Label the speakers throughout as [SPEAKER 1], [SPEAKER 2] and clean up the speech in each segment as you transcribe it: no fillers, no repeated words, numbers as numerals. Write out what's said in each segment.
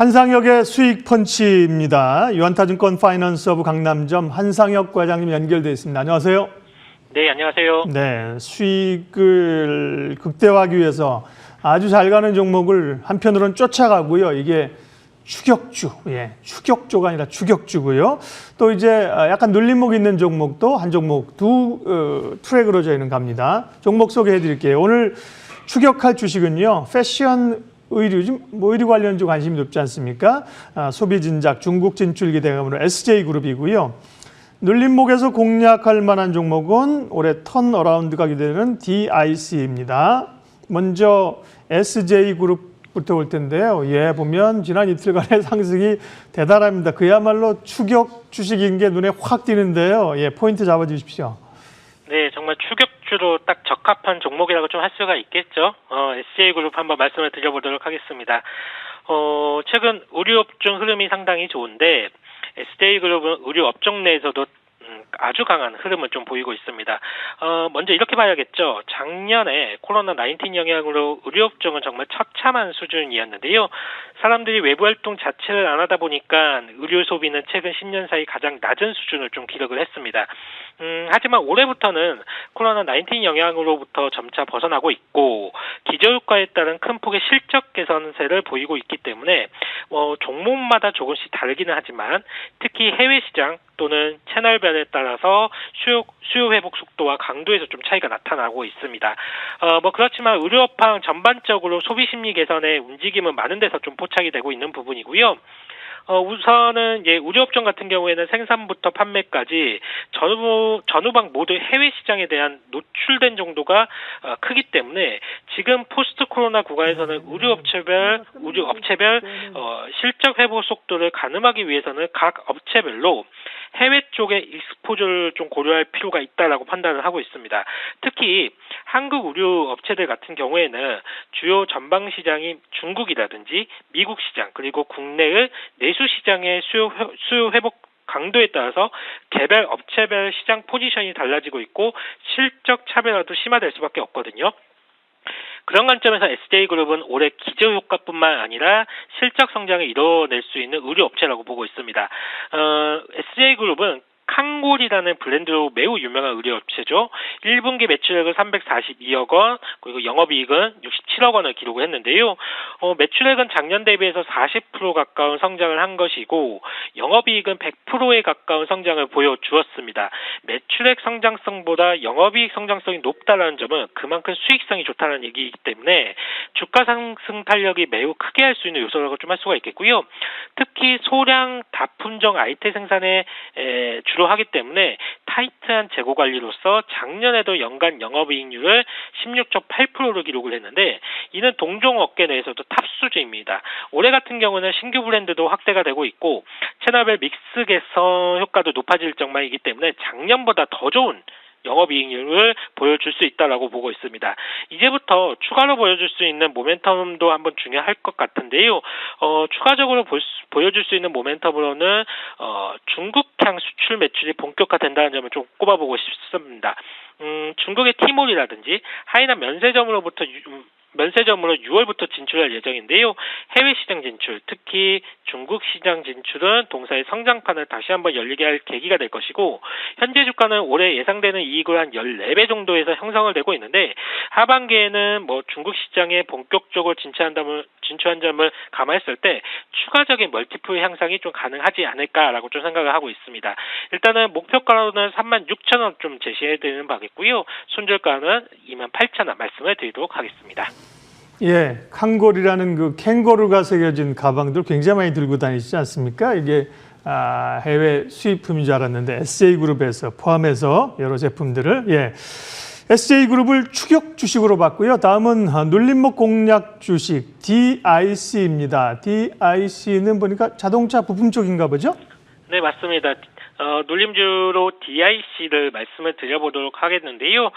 [SPEAKER 1] 한상혁의 수익 펀치입니다. 유한타증권 파이낸스허브 강남점 한상혁 과장님 연결되어 있습니다. 안녕하세요.
[SPEAKER 2] 네, 안녕하세요.
[SPEAKER 1] 네, 수익을 극대화하기 위해서 아주 잘 가는 종목을 한편으로는 쫓아가고요. 이게 추격주, 추격조가 아니라 추격주고요. 또 이제 약간 눌림목 있는 종목도 한 종목 두 트랙으로 저희는 갑니다. 종목 소개해 드릴게요. 오늘 추격할 주식은요, 패션 의류, 의류 관련주 관심이 높지 않습니까? 소비진작 중국 진출 기대감으로 SJ그룹이고요. 눌림목에서 공략할 만한 종목은 올해 턴어라운드가 기대되는 DIC입니다. 먼저 SJ그룹부터 올 텐데요. 보면 지난 이틀간의 상승이 대단합니다. 그야말로 추격 주식인 게 눈에 확 띄는데요. 포인트 잡아주십시오.
[SPEAKER 2] 네, 정말 추격주로 딱 적합한 종목이라고 좀 할 수가 있겠죠. SJ그룹 한번 말씀을 드려보도록 하겠습니다. 최근 의류업종 흐름이 상당히 좋은데 SJ그룹은 의류업종 내에서도 아주 강한 흐름을 좀 보이고 있습니다. 먼저 이렇게 봐야겠죠. 작년에 코로나19 영향으로 의료업종은 정말 처참한 수준이었는데요. 사람들이 외부 활동 자체를 안 하다 보니까 의료 소비는 최근 10년 사이 가장 낮은 수준을 좀 기록을 했습니다. 하지만 올해부터는 코로나19 영향으로부터 점차 벗어나고 있고 기저효과에 따른 큰 폭의 실적 개선세를 보이고 있기 때문에 종목마다 조금씩 다르기는 하지만 특히 해외 시장 또는 채널별에 따라서 수요 회복 속도와 강도에서 좀 차이가 나타나고 있습니다. 그렇지만 의료업황 전반적으로 소비 심리 개선의 움직임은 많은 데서 좀 포착이 되고 있는 부분이고요. 우선은 의료업종 같은 경우에는 생산부터 판매까지 전후방 모두 해외 시장에 대한 노출된 정도가 크기 때문에 지금 포스트 코로나 구간에서는 의료업체별 실적 회복 속도를 가늠하기 위해서는 각 업체별로 해외 쪽의 익스포저를 좀 고려할 필요가 있다라고 판단을 하고 있습니다. 특히 한국 의료 업체들 같은 경우에는 주요 전방 시장인 중국이라든지 미국 시장 그리고 국내의 내수 시장의 수요 회복 강도에 따라서 개별 업체별 시장 포지션이 달라지고 있고 실적 차별화도 심화될 수밖에 없거든요. 그런 관점에서 SJ그룹은 올해 기저효과뿐만 아니라 실적 성장을 이뤄낼 수 있는 의료업체라고 보고 있습니다. SJ그룹은 칸골이라는 브랜드로 매우 유명한 의료업체죠. 1분기 매출액은 342억 원, 그리고 영업이익은 67억 원을 기록을 했는데요. 매출액은 작년 대비해서 40% 가까운 성장을 한 것이고 영업이익은 100%에 가까운 성장을 보여주었습니다. 매출액 성장성보다 영업이익 성장성이 높다는 점은 그만큼 수익성이 좋다는 얘기이기 때문에 주가 상승 탄력이 매우 크게 할 수 있는 요소라고 좀 할 수가 있겠고요. 특히 소량 다품종 아이템 생산에 주로 하기 때문에 타이트한 재고 관리로서 작년에도 연간 영업이익률을 16.8%로 기록을 했는데 이는 동종 업계 내에서도 탑수준입니다. 올해 같은 경우는 신규 브랜드도 확대가 되고 있고 채널별 믹스 개선 효과도 높아질 정말이기 때문에 작년보다 더 좋은 영업이익률을 보여줄 수 있다라고 보고 있습니다. 이제부터 추가로 보여줄 수 있는 모멘텀도 한번 중요할 것 같은데요. 추가적으로 보여줄 수 있는 모멘텀으로는 중국향 수출 매출이 본격화된다는 점을 좀 꼽아보고 싶습니다. 중국의 티몰이라든지 하이난 면세점으로 6월부터 진출할 예정인데요. 해외 시장 진출, 특히 중국 시장 진출은 동사의 성장판을 다시 한번 열리게 할 계기가 될 것이고 현재 주가는 올해 예상되는 이익을 한 14배 정도에서 형성을 되고 있는데 하반기에는 중국 시장에 본격적으로 진출한 점을 감안했을 때 추가적인 멀티플 향상이 좀 가능하지 않을까라고 좀 생각을 하고 있습니다. 일단은 목표가로는 36,000원 좀 제시해드리는 바겠고요. 손절가는 28,000원 말씀을 드리도록 하겠습니다.
[SPEAKER 1] 칸골이라는 그 캥거루가 새겨진 가방들 굉장히 많이 들고 다니시지 않습니까? 이게 해외 수입품인 줄 알았는데 SJ그룹에서 포함해서 여러 제품들을 SJ그룹을 추격 주식으로 봤고요. 다음은 눌림목 공략 주식 DIC입니다. DIC는 보니까 자동차 부품 쪽인가 보죠?
[SPEAKER 2] 네, 맞습니다. 눌림주로 DIC를 말씀을 드려보도록 하겠는데요.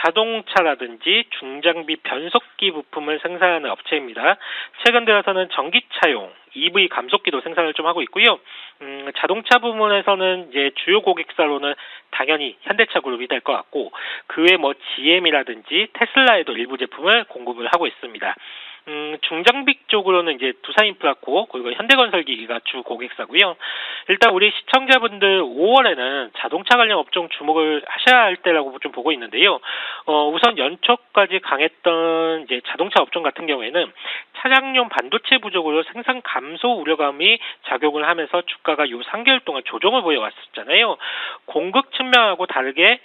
[SPEAKER 2] 자동차라든지 중장비 변속기 부품을 생산하는 업체입니다. 최근 들어서는 전기차용 EV 감속기도 생산을 좀 하고 있고요. 자동차 부문에서는 이제 주요 고객사로는 당연히 현대차 그룹이 될 것 같고 그 외 GM이라든지 테슬라에도 일부 제품을 공급을 하고 있습니다. 중장비 쪽으로는 이제 두산인프라코 그리고 현대건설기기가 주 고객사고요. 일단 우리 시청자분들 5월에는 자동차 관련 업종 주목을 하셔야 할 때라고 좀 보고 있는데요. 우선 연초까지 강했던 이제 자동차 업종 같은 경우에는 차량용 반도체 부족으로 생산 감소 우려감이 작용을 하면서 주가가 요 3개월 동안 조정을 보여왔었잖아요. 공급 측면하고 다르게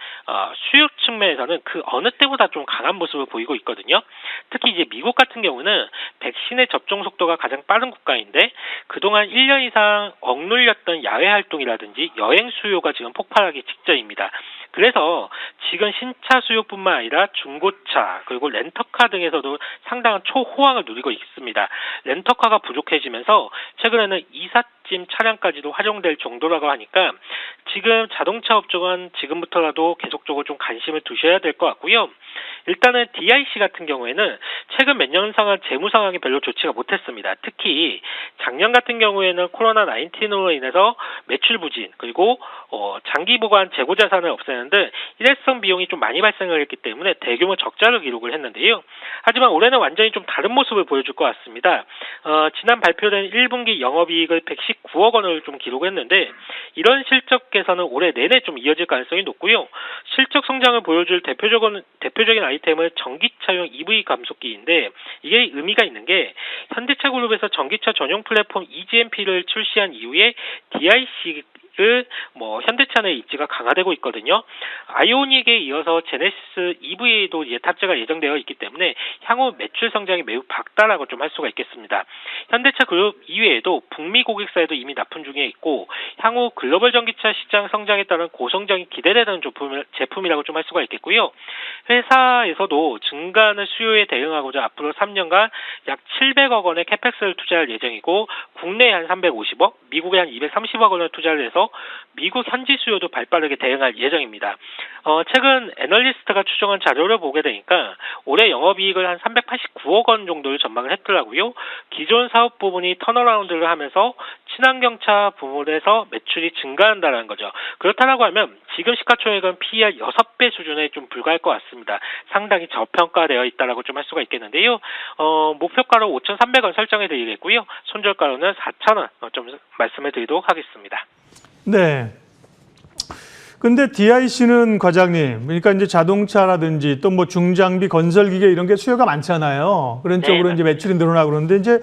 [SPEAKER 2] 수요 측면에서는 그 어느 때보다 좀 강한 모습을 보이고 있거든요. 특히 이제 미국 같은 경우는 백신의 접종 속도가 가장 빠른 국가인데 그동안 1년 이상 억눌렸던 야외 활동이라든지 여행 수요가 지금 폭발하기 직전입니다. 그래서 지금 신차 수요뿐만 아니라 중고차 그리고 렌터카 등에서도 상당한 초호황을 누리고 있습니다. 렌터카가 부족해지면서 최근에는 이삿짐 차량까지도 활용될 정도라고 하니까 지금 자동차 업종은 지금부터라도 계속적으로 좀 관심을 두셔야 될 것 같고요. 일단은 DIC 같은 경우에는 최근 몇 년 상황 재무 상황이 별로 좋지가 못했습니다. 특히 작년 같은 경우에는 코로나 19으로 인해서 매출 부진 그리고 장기 보관 재고 자산을 없애는데 일회성 비용이 좀 많이 발생을 했기 때문에 대규모 적자를 기록을 했는데요. 하지만 올해는 완전히 좀 다른 모습을 보여줄 것 같습니다. 지난 발표된 1분기 영업이익을 119억 원을 좀 기록했는데 이런 실적 개선은 올해 내내 좀 이어질 가능성이 높고요. 실적 성장을 보여줄 대표적인 아이템은 전기차용 EV 감속기인데 이게 의미가 있는 게 현대차 그룹에서 전기차 전용 플랫폼 EGMP를 출시한 이후에 DIC 현대차 내 입지가 강화되고 있거든요. 아이오닉에 이어서 제네시스 EV에도 탑재가 예정되어 있기 때문에 향후 매출 성장이 매우 밝다라고 좀 할 수가 있겠습니다. 현대차 그룹 이외에도 북미 고객사에도 이미 납품 중에 있고 향후 글로벌 전기차 시장 성장에 따른 고성장이 기대되는 제품이라고 좀 할 수가 있겠고요. 회사에서도 증가하는 수요에 대응하고자 앞으로 3년간 약 700억 원의 캐펙스를 투자할 예정이고 국내에 한 350억, 미국에 한 230억 원을 투자를 해서 미국 현지 수요도 발빠르게 대응할 예정입니다. 최근 애널리스트가 추정한 자료를 보게 되니까 올해 영업이익을 한 389억 원 정도를 전망을 했더라고요. 기존 사업 부분이 턴어라운드를 하면서 친환경차 부문에서 매출이 증가한다는 거죠. 그렇다고 하면 지금 시가총액은 PER 6배 수준에 좀 불과할 것 같습니다. 상당히 저평가되어 있다라고 좀 할 수가 있겠는데요. 목표가로 5,300원 설정해 드리겠고요. 손절가로는 4,000원 좀 말씀을 드리도록 하겠습니다.
[SPEAKER 1] 네. 근데 DIC는 과장님, 그러니까 이제 자동차라든지 또 뭐 중장비, 건설기계 이런 게 수요가 많잖아요. 그런 쪽으로 이제 매출이 늘어나고 그러는데 이제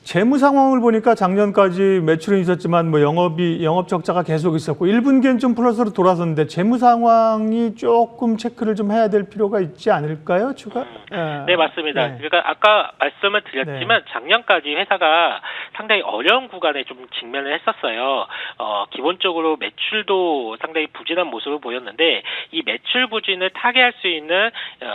[SPEAKER 1] 재무 상황을 보니까 작년까지 매출은 있었지만 뭐 영업 적자가 계속 있었고 1분기엔 좀 플러스로 돌아섰는데 재무 상황이 조금 체크를 좀 해야 될 필요가 있지 않을까요? 추가?
[SPEAKER 2] 네, 맞습니다.
[SPEAKER 1] 네.
[SPEAKER 2] 그러니까 아까 말씀을 드렸지만 작년까지 회사가 상당히 어려운 구간에 좀 직면을 했었어요. 기본적으로 매출도 상당히 부진한 모습을 보였는데 이 매출 부진을 타개할 수 있는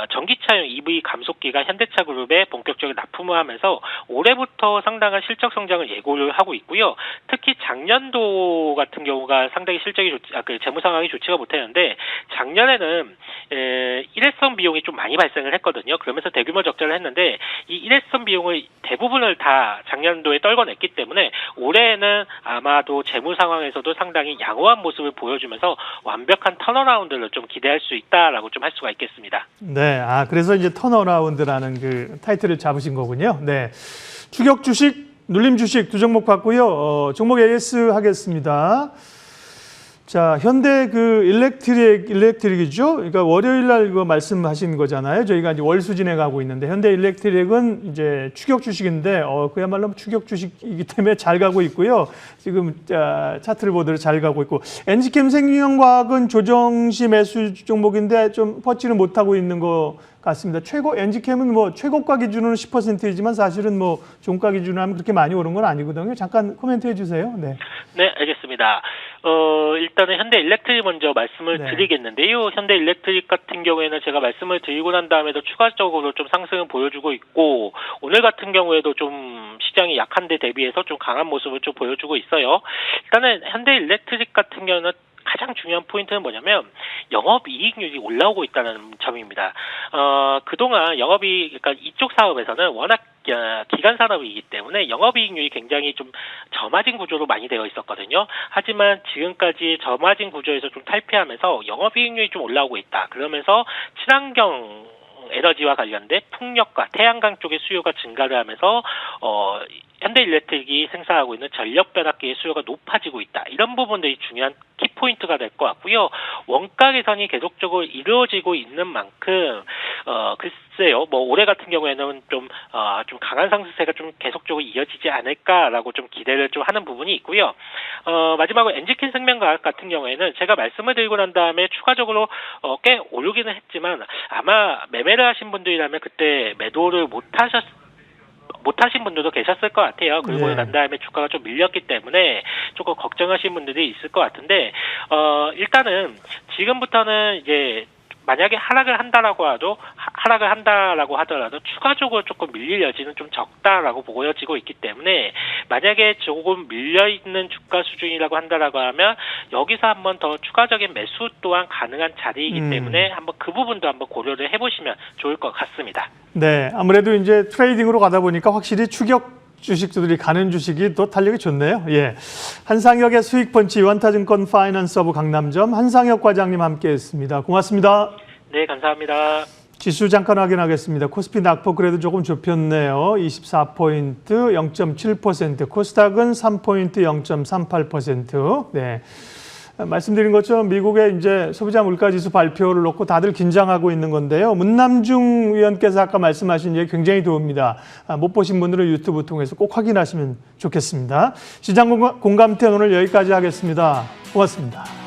[SPEAKER 2] 전기차용 EV 감속기가 현대차 그룹에 본격적으로 납품을 하면서 올해부터 상당한 실적 성장을 예고를 하고 있고요. 특히 작년도 같은 경우가 상당히 실적이 재무 상황이 좋지가 못했는데 작년에는 일회성 비용이 좀 많이 발생을 했거든요. 그러면서 대규모 적자를 했는데 이 일회성 비용을 대부분을 다 작년도에 떨궈냈기 때문에 올해는 아마도 재무 상황에서도 상당히 양호한 모습을 보여주면서 완벽한 턴어라운드를 좀 기대할 수 있다라고 좀 할 수가 있겠습니다.
[SPEAKER 1] 네, 그래서 이제 턴어라운드라는 그 타이틀을 잡으신 거군요. 네. 추격 주식, 눌림 주식 두 종목 봤고요. 종목 AS 하겠습니다. 자, 현대 그 일렉트릭이죠. 그러니까 월요일 날 이거 말씀하신 거잖아요. 저희가 이제 월수 진행하고 있는데 현대 일렉트릭은 이제 추격 주식인데 그야말로 추격 주식이기 때문에 잘 가고 있고요. 지금 차트를 보더라도 잘 가고 있고 NG캠 생명과학은 조정시 매수 종목인데 좀 퍼지는 못하고 있는 것 같습니다. NG캠은 뭐 최고가 기준으로는 10%이지만 사실은 뭐 종가 기준으로 하면 그렇게 많이 오른 건 아니거든요. 잠깐 코멘트해 주세요. 네.
[SPEAKER 2] 네, 알겠습니다. 일단은 현대 일렉트릭 먼저 말씀을 드리겠는데요. 현대 일렉트릭 같은 경우에는 제가 말씀을 드리고 난 다음에도 추가적으로 좀 상승을 보여주고 있고 오늘 같은 경우에도 좀 시장이 약한 데 대비해서 좀 강한 모습을 좀 보여주고 있어요. 일단은 현대 일렉트릭 같은 경우는 가장 중요한 포인트는 뭐냐면 영업이익률이 올라오고 있다는 점입니다. 그동안 그러니까 이쪽 사업에서는 워낙 기간 산업이기 때문에 영업이익률이 굉장히 좀 저마진 구조로 많이 되어 있었거든요. 하지만 지금까지 저마진 구조에서 좀 탈피하면서 영업이익률이 좀 올라오고 있다. 그러면서 친환경 에너지와 관련된 풍력과 태양광 쪽의 수요가 증가를 하면서 현대일렉트릭이 생산하고 있는 전력 변압기의 수요가 높아지고 있다. 이런 부분들이 중요한 키포인트가 될 것 같고요. 원가 개선이 계속적으로 이루어지고 있는 만큼 글쎄요. 뭐 올해 같은 경우에는 좀 강한 상승세가 좀 계속적으로 이어지지 않을까라고 좀 기대를 좀 하는 부분이 있고요. 마지막으로 엔지킨 생명과학 같은 경우에는 제가 말씀을 드리고 난 다음에 추가적으로 꽤 오르기는 했지만 아마 매매를 하신 분들이라면 그때 매도를 못하신 분들도 계셨을 것 같아요. 그리고
[SPEAKER 1] 네.
[SPEAKER 2] 난 다음에 주가가 좀 밀렸기 때문에 조금 걱정하시는 분들이 있을 것 같은데, 일단은 지금부터는 이제 만약에 하락을 한다라고 하더라도 추가적으로 조금 밀릴 여지는 좀 적다라고 보여지고 있기 때문에 만약에 조금 밀려 있는 주가 수준이라고 한다라고 하면 여기서 한번 더 추가적인 매수 또한 가능한 자리이기 때문에 한번 그 부분도 한번 고려를 해보시면 좋을 것 같습니다.
[SPEAKER 1] 네, 아무래도 이제 트레이딩으로 가다 보니까 확실히 추격 주식들이 가는 주식이 또 탄력이 좋네요. 예, 한상혁의 수익펀치 유한타증권 파이낸서부 강남점 한상혁 과장님 함께했습니다. 고맙습니다.
[SPEAKER 2] 네, 감사합니다.
[SPEAKER 1] 지수 잠깐 확인하겠습니다. 코스피 낙폭 그래도 조금 좁혔네요. 24포인트 0.7%, 코스닥은 3포인트 0.38%. 네. 말씀드린 것처럼 미국의 이제 소비자 물가지수 발표를 놓고 다들 긴장하고 있는 건데요. 문남중 위원께서 아까 말씀하신 얘기 굉장히 도움니다. 못 보신 분들은 유튜브 통해서 꼭 확인하시면 좋겠습니다. 시장 공감태 오늘 여기까지 하겠습니다. 고맙습니다.